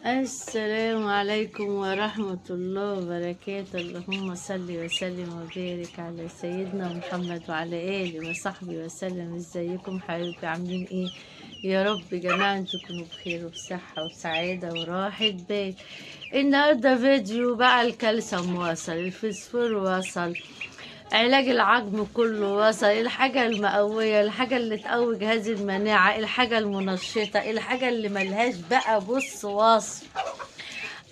السلام عليكم ورحمة الله وبركاته. اللهم صل وسلم وبارك على سيدنا محمد وعلى آله وصحبه وسلم. ازيكم حبايبي، عاملين ايه؟ يا رب جميعا تكونوا بخير وبصحة وسعادة وراحة بال. النهاردة فيديو بقى الكالسيوم وصل، الفسفور وصل، علاج العظم كله وصل، الحاجة المقوية، الحاجة اللي تقوي جهاز المناعة، الحاجة المنشطة، الحاجة اللي ملهاش بقى بص وصف.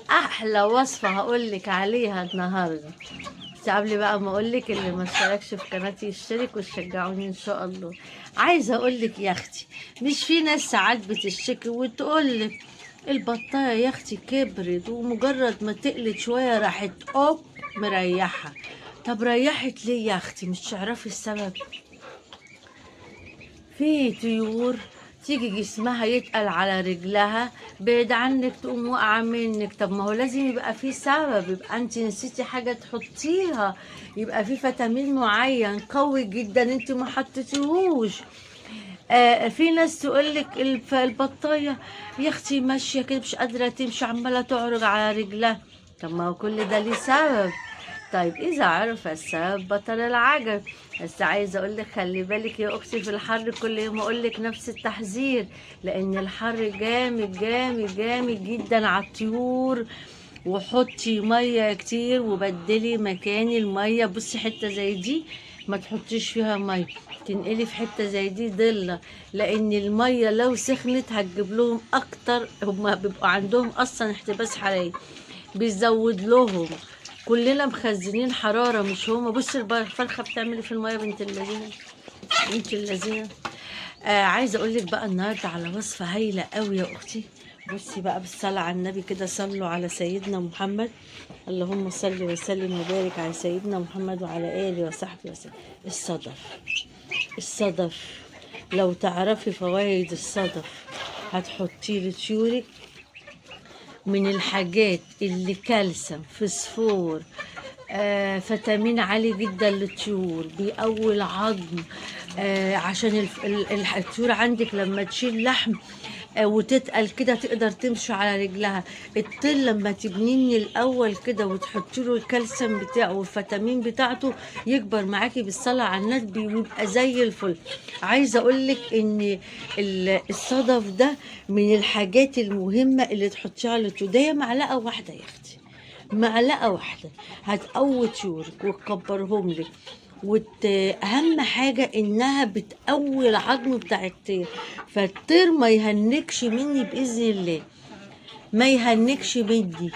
احلى وصفة هقولك عليها النهاردة. بس قبل بقى ما اقولك، اللي ما اشتركش في قناتي يشترك وتشجعوني ان شاء الله. عايزة اقولك يا اختي، مش في ناس ساعات بتشتكي وتقولك البطاية يا اختي كبرت ومجرد ما تقلت شوية راحت مريحة. طب ريحت ليه يا اختي؟ مش تعرفي السبب؟ في طيور تيجي جسمها يتقل على رجلها، بعيد عنك تقوم واقعة منك. طب ما هو لازم يبقى في سبب، يبقى انت نسيتي حاجة تحطيها، يبقى في فيتامين معين قوي جدا انت ما حطيتيهوش. في ناس تقولك البطاية يا اختي ماشية كده مش قادرة تمشي، عمالة تعرج على رجلها. طب ما هو كل ده ليه سبب. طيب إذا عرف السبب بطل العجب. بس عايزة أقولك خلي بالك يا أختي في الحر، كل يوم أقولك نفس التحذير، لأن الحر جامد جامد جامد جدا على الطيور. وحطي مية كتير وبدلي مكان المية. بصي حتة زي دي ما تحطيش فيها مية، تنقلي في حتة زي دي ضلة، لأن المية لو سخنت هتجيب لهم أكتر. هما بيبقوا عندهم أصلا احتباس حراري بيزود لهم. كلنا مخزنين حرارة مش هما. بصي الفرخة بتعمل في المية بنت اللذينة، بنت اللذينة. عايزة اقولك بقى النهاردة على وصفة هايلة قوي يا اختي. بصي بقى بالصلاة على النبي كده، صلوا على سيدنا محمد. اللهم صل وسلم وبارك على سيدنا محمد وعلى آله وصحبه وسلم. الصدف، الصدف لو تعرفي فوائد الصدف هتحطيه لطيورك. من الحاجات اللي كالسيوم، فسفور، فيتامين عالي جدا للطيور، بيقوي العظم. عشان الطيور عندك لما تشيل لحم وتتقل كده تقدر تمشي على رجلها. الطين لما تبنيه من الاول كده وتحطي له الكالسيوم بتاعه والفيتامين بتاعته يكبر معاكي بالصلاه على النبي ويبقى زي الفل. عايزه اقول لك ان الصدف ده من الحاجات المهمه اللي تحطيها على الطيور. معلقه واحده يا اختي، معلقه واحده هتقوي طيورك وتكبرهم لك. اهم حاجه انها بتقوي العظم بتاع الطير، فالطير ما يهنكش مني باذن الله، ما يهنكش مني.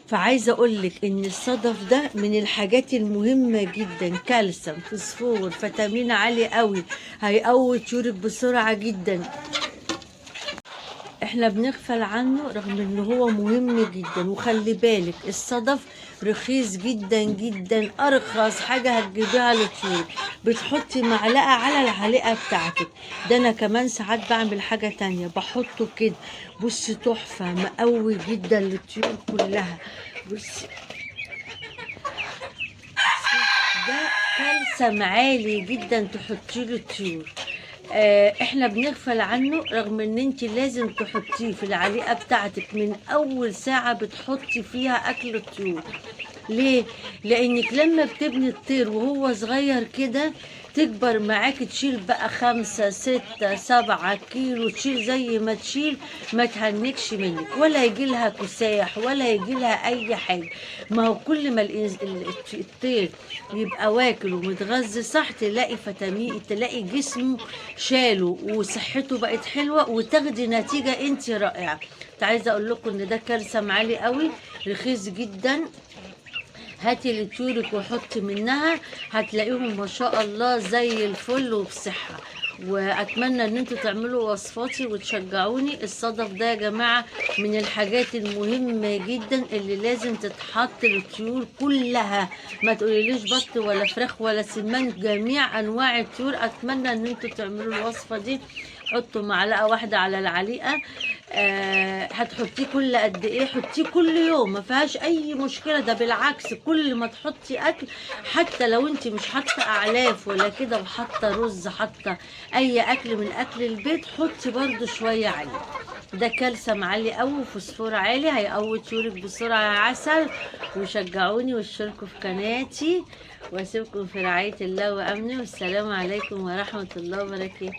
فعايزه اقول لك ان الصدف ده من الحاجات المهمه جدا، كالسيوم، فوسفور، فيتامين عالي قوي، هيقوي طيورك بسرعه جدا. احنا بنغفل عنه رغم ان هو مهم جدا. وخلي بالك الصدف رخيص جدا جدا، ارخص حاجة هتجيبيها للطيور بتحطي معلقة على العلقة بتاعتك. ده انا كمان ساعات بعمل حاجة تانية بحطه كده. بصي تحفة، مقوي جدا للطيور كلها. بصي ده كالسيوم عالي جدا تحطيه للطيور. احنا بنغفل عنه رغم ان انت لازم تحطيه في العليقه بتاعتك من اول ساعه بتحطي فيها اكل الطيور. ليه؟ لانك لما بتبني الطير وهو صغير كده تكبر معاك، تشيل بقى 5 6 7 كيلو، تشيل زي ما تشيل، ما تهنكش منك ولا يجيلها كساح ولا يجيلها اي حاجة. ما هو كل ما الطير يبقى واكل ومتغذي صح تلاقي فيتامين، تلاقي جسمه شاله وصحته بقت حلوة وتاخدي نتيجة انت رائعة. عايزة اقول لكم ان ده كالسيوم عالي قوي، رخيص جدا. هاتي لطيورك وحطي منها هتلاقيهم ما شاء الله زي الفل وبصحة. واتمنى ان انتوا تعملوا وصفاتي وتشجعوني. الصدف ده يا جماعة من الحاجات المهمة جدا اللي لازم تتحط للطيور كلها. ما تقوليليش بط ولا فراخ ولا سمان، جميع انواع الطيور. اتمنى ان انتوا تعملوا الوصفة دي. حطوا معلقة واحدة على العليقة. هتحطيه كل قد ايه؟ حطيه كل يوم، ما فيهاش اي مشكله. ده بالعكس كل ما تحطي اكل، حتى لو انت مش حاطه اعلاف ولا كده وحاطه رز، حاطه اي اكل من اكل البيت، حطي برضو شويه عليه. ده كالسيوم عالي قوي وفوسفور عالي، هيقوي طيورك بسرعة يا عسل. وشجعوني واشتركوا في قناتي، واسيبكم في رعاية الله وامنه، والسلام عليكم ورحمة الله وبركاته.